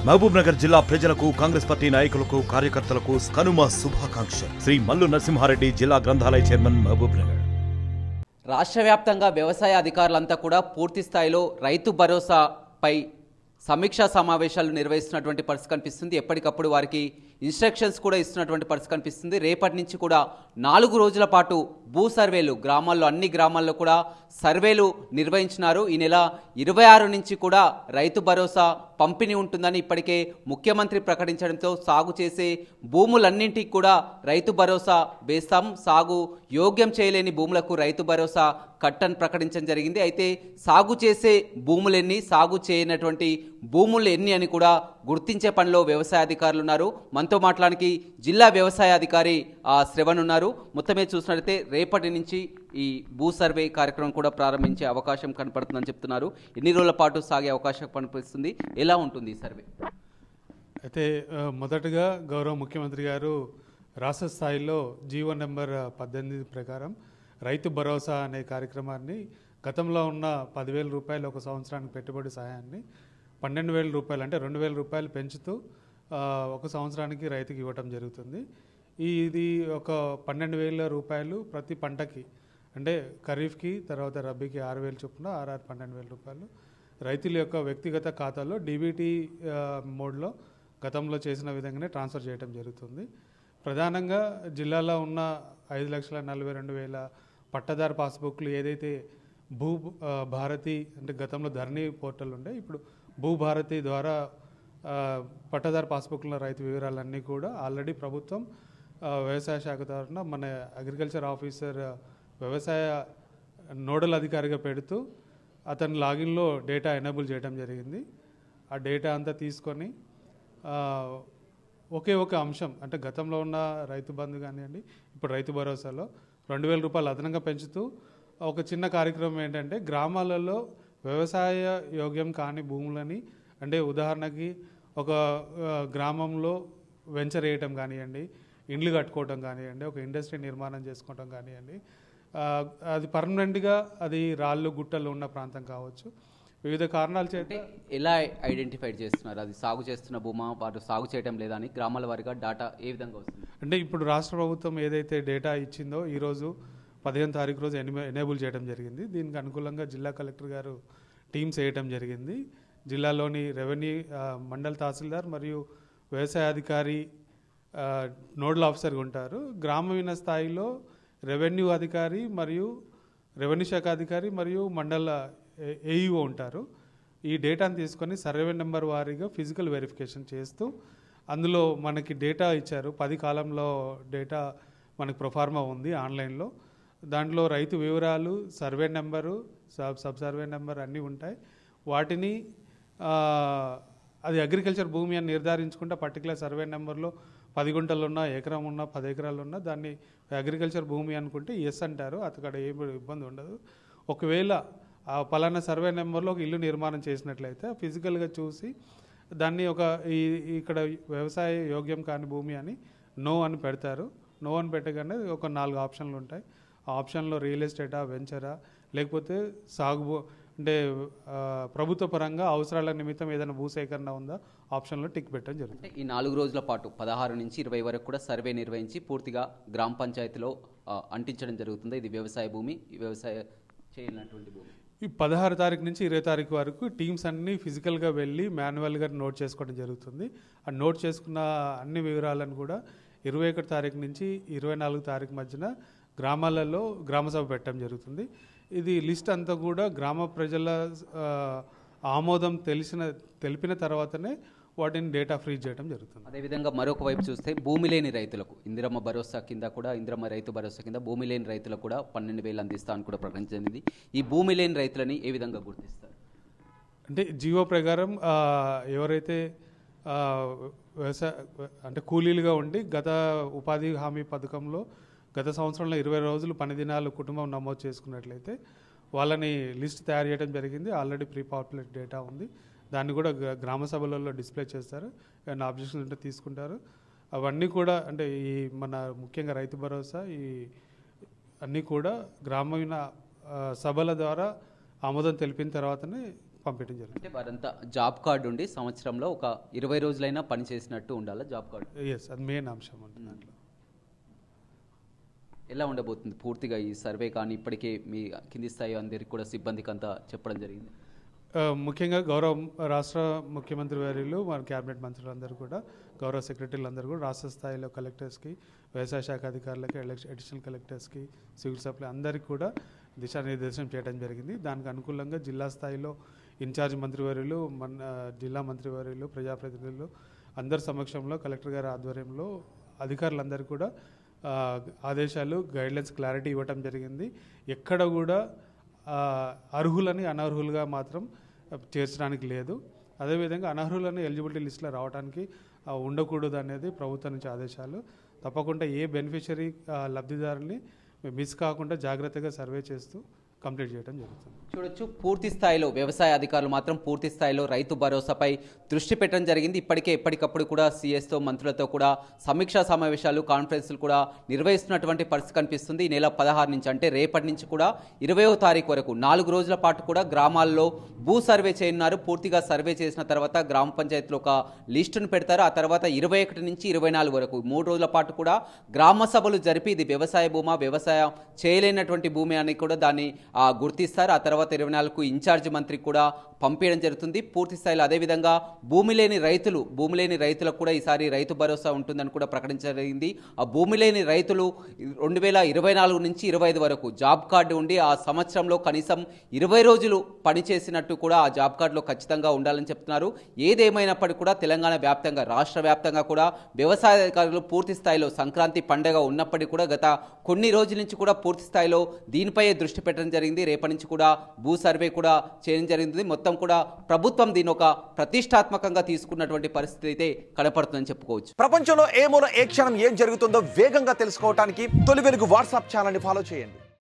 మహబూబ్ నగర్ జిల్లా ప్రజలకు కాంగ్రెస్ పార్టీ నాయకులకు కార్యకర్తలకు కనుమ శుభాకాంక్షలు. శ్రీ మల్లు నరసింహారెడ్డి జిల్లా గ్రంథాలయ చైర్మన్ మహబూబ్ నగర్. రాష్ట్ర వ్యాప్తంగా వ్యవసాయ అధికారులంతా కూడా పూర్తి స్థాయిలో రైతు భరోసాపై సమీక్షా సమావేశాలు నిర్వహిస్తున్నటువంటి పరిస్థితి కనిపిస్తుంది. ఎప్పటికప్పుడు వారికి ఇన్స్ట్రక్షన్స్ కూడా ఇస్తున్నటువంటి పరిస్థితి కనిపిస్తుంది. రేపటి నుంచి కూడా 4 రోజుల పాటు భూ సర్వేలు గ్రామాల్లో అన్ని గ్రామాల్లో కూడా సర్వేలు నిర్వహించినారు. ఈ నెల 26 నుంచి కూడా రైతు భరోసా పంపిణీ ఉంటుందని ఇప్పటికే ముఖ్యమంత్రి ప్రకటించడంతో సాగు చేసే భూములన్నింటికి కూడా రైతు భరోసా వేస్తాం, సాగు యోగ్యం చేయలేని భూములకు రైతు భరోసా కట్టని ప్రకటించడం జరిగింది. అయితే సాగు చేసే భూములెన్ని, సాగు చేయనటువంటి భూములు ఎన్ని అని కూడా గుర్తించే పనిలో వ్యవసాయ అధికారులు ఉన్నారు. మనతో మాట్లాడానికి జిల్లా వ్యవసాయ అధికారి శ్రవణ్ ఉన్నారు. మొత్తమే చూసినట్లయితే రేపటి నుంచి ఈ భూ సర్వే కార్యక్రమం కూడా ప్రారంభించే అవకాశం కనపడుతుందని చెప్తున్నారు. ఎన్ని రోజుల పాటు సాగే అవకాశం కనిపిస్తుంది, ఎలా ఉంటుంది ఈ సర్వే? అయితే మొదటగా గౌరవ ముఖ్యమంత్రి గారు రాష్ట్ర స్థాయిలో జీవో నెంబర్ 18 ప్రకారం రైతు భరోసా అనే కార్యక్రమాన్ని గతంలో ఉన్న 10,000 రూపాయలు ఒక సంవత్సరానికి పెట్టుబడి సహాయాన్ని 12,000 రూపాయలు అంటే 2,000 రూపాయలు పెంచుతూ ఒక సంవత్సరానికి రైతుకి ఇవ్వటం జరుగుతుంది. ఇది ఒక 12,000 రూపాయలు ప్రతి పంటకి, అంటే ఖరీఫ్కి తర్వాత రబీకి 6,000 చొప్పున 12,000 రూపాయలు రైతుల యొక్క వ్యక్తిగత ఖాతాలో డీబీటీ మోడ్లో గతంలో చేసిన విధంగానే ట్రాన్స్ఫర్ చేయడం జరుగుతుంది. ప్రధానంగా జిల్లాలో ఉన్న 5,42,000 పట్టదారు పాస్బుక్లు ఏదైతే భూ భారతి అంటే గతంలో ధరణి పోర్టల్ ఉండే, ఇప్పుడు భూ భారతి ద్వారా పట్టదారు పాస్బుక్ల రైతు వివరాలన్నీ కూడా ఆల్రెడీ ప్రభుత్వం వ్యవసాయ శాఖ తరఫున మన అగ్రికల్చర్ ఆఫీసర్ వ్యవసాయ నోడల్ అధికారిగా పెడుతూ అతని లాగిన్లో డేటా ఎనేబుల్ చేయడం జరిగింది. ఆ డేటా అంతా తీసుకొని ఒకే ఒక అంశం అంటే గతంలో ఉన్న రైతు బంధు కానివ్వండి, ఇప్పుడు రైతు భరోసాలో 2,000 రూపాయలు అదనంగా పెంచుతూ ఒక చిన్న కార్యక్రమం ఏంటంటే గ్రామాలలో వ్యవసాయ యోగ్యం కాని భూములని, అంటే ఉదాహరణకి ఒక గ్రామంలో వెంచర్ వేయటం కానివ్వండి, ఇండ్లు కట్టుకోవటం కానివ్వండి, ఒక ఇండస్ట్రీ నిర్మాణం చేసుకోవటం కానివ్వండి, అది పర్మనెంట్గా అది రాళ్ళు గుట్టలు ఉన్న ప్రాంతం కావచ్చు, వివిధ కారణాల చేత ఎలా ఐడెంటిఫై చేస్తున్నారు? అది సాగు చేస్తున్న భూమా, వారు సాగు చేయడం లేదా అని గ్రామాల వారిగా డేటా ఏ విధంగా వస్తుంది? అంటే ఇప్పుడు రాష్ట్ర ప్రభుత్వం ఏదైతే డేటా ఇచ్చిందో ఈరోజు 15వ తారీఖు రోజు ఎనేబుల్ చేయడం జరిగింది. దీనికి అనుకూలంగా జిల్లా కలెక్టర్ గారు టీమ్స్ వేయటం జరిగింది. జిల్లాలోని రెవెన్యూ మండల తహసీల్దార్ మరియు వ్యవసాయ అధికారి నోడల్ ఆఫీసర్గా ఉంటారు. గ్రామీణ స్థాయిలో రెవెన్యూ అధికారి మరియు రెవెన్యూ శాఖ అధికారి మరియు మండల ఏఈఓ ఉంటారు. ఈ డేటాను తీసుకొని సర్వే నెంబర్ వారీగా ఫిజికల్ వెరిఫికేషన్ చేస్తూ అందులో మనకి డేటా ఇచ్చారు. 10 కాలంలో డేటా మనకి ప్రొఫార్మా ఉంది ఆన్లైన్లో. దాంట్లో రైతు వివరాలు, survey number, sub survey number అన్నీ ఉంటాయి. వాటిని అది అగ్రికల్చర్ భూమి అని నిర్ధారించుకుంటే పర్టికులర్ సర్వే నెంబర్లో 10 గుంటలు ఉన్నా, ఎకరం ఉన్నా, 10 ఎకరాలు ఉన్నా దాన్ని అగ్రికల్చర్ భూమి అనుకుంటే ఎస్ అంటారు. అక్కడ ఏమి ఇబ్బంది ఉండదు. ఒకవేళ ఆ పలానా సర్వే నెంబర్లో ఒక ఇల్లు నిర్మాణం చేసినట్లయితే ఫిజికల్గా చూసి దాన్ని ఇక్కడ వ్యవసాయ యోగ్యం కాని భూమి అని నో అని పెడతారు. నో అని పెట్టగానే ఒక 4 ఆప్షన్లు ఉంటాయి. ఆ ఆప్షన్లో రియల్ ఎస్టేటా, వెంచరా, లేకపోతే సాగు అంటే ప్రభుత్వ పరంగా అవసరాల నిమిత్తం ఏదైనా భూసేకరణ ఉందా ఆప్షన్లో టిక్ పెట్టడం జరుగుతుంది. ఈ 4 రోజుల పాటు 16 నుంచి 20 వరకు కూడా సర్వే నిర్వహించి పూర్తిగా గ్రామ పంచాయతీలో అంటించడం జరుగుతుంది. ఇది వ్యవసాయ భూమి, వ్యవసాయ చేయనటువంటి భూమి. ఈ 16 తారీఖు నుంచి 20 తారీఖు వరకు టీమ్స్ అన్నీ ఫిజికల్గా వెళ్ళి మాన్యువల్గా నోట్ చేసుకోవడం జరుగుతుంది. ఆ నోట్ చేసుకున్న అన్ని వివరాలను కూడా 21 తారీఖు నుంచి 24 తారీఖు మధ్యన గ్రామాలలో గ్రామసభ పెట్టడం జరుగుతుంది. ఇది లిస్ట్ అంతా కూడా గ్రామ ప్రజల ఆమోదం తెలిపిన తర్వాతనే వాటిని డేటా ఫ్రీజ్ చేయడం జరుగుతుంది. అదేవిధంగా మరొక వైపు చూస్తే భూమి లేని రైతులకు ఇందిరమ్మ భరోసా కింద కూడా, ఇందిరమ్మ రైతు భరోసా కింద భూమి లేని రైతులకు కూడా 12,000 అందిస్తా అని కూడా ప్రకటించింది. ఈ భూమి లేని రైతులని ఏ విధంగా గుర్తిస్తారు? అంటే జీవో ప్రకారం ఎవరైతే వ్యవసాయ అంటే కూలీలుగా ఉండి గత ఉపాధి హామీ పథకంలో గత సంవత్సరంలో 20 రోజులు పని దినాలు కుటుంబం నమోదు చేసుకున్నట్లయితే వాళ్ళని లిస్ట్ తయారు చేయడం జరిగింది. ఆల్రెడీ ప్రీ పాపులేట్ డేటా ఉంది. దాన్ని కూడా గ్రామ సభలలో డిస్ప్లే చేస్తారు. ఏమైనా ఆబ్జెక్షన్స్ ఉంటే తీసుకుంటారు. అవన్నీ కూడా అంటే ఈ మన ముఖ్యంగా రైతు భరోసా ఈ అన్నీ కూడా గ్రామీణ సభల ద్వారా ఆమోదం తెలిపిన తర్వాతనే పంపించడం జరుగుతుంది. అంటే వారంతా జాబ్ కార్డు ఉండి సంవత్సరంలో ఒక 20 రోజులైనా పని చేసినట్టు ఉండాలా జాబ్ కార్డు? ఎస్, అది మెయిన్ అంశం ఉంటుంది దాంట్లో. ఎలా ఉండబోతుంది పూర్తిగా ఈ సర్వే కానీ ఇప్పటికే మీ కింది స్థాయి అందరికి కూడా సిబ్బందికి అంతా చెప్పడం జరిగింది? ముఖ్యంగా గౌరవ రాష్ట్ర ముఖ్యమంత్రి వర్యులు మన క్యాబినెట్ మంత్రులందరూ కూడా, గౌరవ సెక్రటరీలు అందరూ కూడా రాష్ట్ర స్థాయిలో కలెక్టర్స్కి, వ్యవసాయ శాఖ అధికారులకి, అడిషనల్ కలెక్టర్స్కి, సివిల్ సప్లై అందరికీ కూడా దిశానిర్దేశం చేయడం జరిగింది. దానికి అనుకూలంగా జిల్లా స్థాయిలో ఇన్ఛార్జ్ మంత్రివర్యులు, మన జిల్లా మంత్రివర్యులు, ప్రజాప్రతినిధులు అందరి సమక్షంలో కలెక్టర్ గారి ఆధ్వర్యంలో అధికారులందరూ కూడా ఆదేశాలు, గైడ్లైన్స్, క్లారిటీ ఇవ్వటం జరిగింది. ఎక్కడ కూడా అర్హులని అనర్హులుగా మాత్రం చేర్చడానికి లేదు. అదేవిధంగా అనర్హులని ఎలిజిబిలిటీ లిస్టులో రావడానికి ఉండకూడదు అనేది ప్రభుత్వం నుంచి ఆదేశాలు. తప్పకుండా ఏ బెనిఫిషరీ లబ్ధిదారుని మిస్ కాకుండా జాగ్రత్తగా సర్వే చేస్తూ కంప్లీట్ చేయడం జరుగుతుంది. చూడొచ్చు, పూర్తి స్థాయిలో వ్యవసాయ అధికారులు మాత్రం పూర్తి స్థాయిలో రైతు భరోసాపై దృష్టి పెట్టడం జరిగింది. ఇప్పటికే ఎప్పటికప్పుడు కూడా సీఎస్తో, మంత్రులతో కూడా సమీక్షా సమావేశాలు, కాన్ఫరెన్సులు కూడా నిర్వహిస్తున్నటువంటి పరిస్థితి కనిపిస్తుంది. ఈ నెల 16 నుంచి అంటే రేపటి నుంచి కూడా 20వ తారీఖు వరకు 4 రోజుల పాటు కూడా గ్రామాల్లో భూ సర్వే చేయనున్నారు. పూర్తిగా సర్వే చేసిన తర్వాత గ్రామ పంచాయతీలో ఒక లిస్టును పెడతారు. ఆ తర్వాత 21 నుంచి 24 వరకు 3 రోజుల పాటు కూడా గ్రామ సభలు జరిపి ఇది వ్యవసాయ భూమా, వ్యవసాయం చేయలేనటువంటి భూమి అని కూడా దాన్ని గుర్తిస్తారు. ఆ తర్వాత 24కు ఇన్ఛార్జ్ మంత్రికి కూడా పంపించడం జరుగుతుంది పూర్తి స్థాయిలో. అదేవిధంగా భూమి లేని రైతులకు కూడా ఈసారి రైతు భరోసా ఉంటుందని కూడా ప్రకటించడం జరిగింది. ఆ భూమి లేని రైతులు 2024 నుంచి 25 వరకు జాబ్ కార్డు ఉండి ఆ సంవత్సరంలో కనీసం 20 రోజులు పనిచేసినట్టు కూడా ఆ జాబ్ కార్డులో ఖచ్చితంగా ఉండాలని చెప్తున్నారు. ఏదేమైనప్పటికీ కూడా తెలంగాణ వ్యాప్తంగా, రాష్ట్ర వ్యాప్తంగా కూడా వ్యవసాయ అధికారులు పూర్తి స్థాయిలో సంక్రాంతి పండుగ ఉన్నప్పటికీ కూడా గత కొన్ని రోజుల నుంచి కూడా పూర్తి స్థాయిలో దీనిపై దృష్టి పెట్టడం జరిగింది. రేపటి నుంచి కూడా భూ సర్వే కూడా చేయడం జరిగింది. మొత్తం కూడా ప్రభుత్వం దీని ఒక ప్రతిష్టాత్మకంగా తీసుకున్నటువంటి పరిస్థితి అయితే కనపడుతుందని చెప్పుకోవచ్చు. ప్రపంచంలో ఏ మూల ఏ క్షణం ఏం జరుగుతుందో వేగంగా తెలుసుకోవడానికి తొలి వెలుగు వాట్సాప్ ఛానల్ని ఫాలో చేయండి.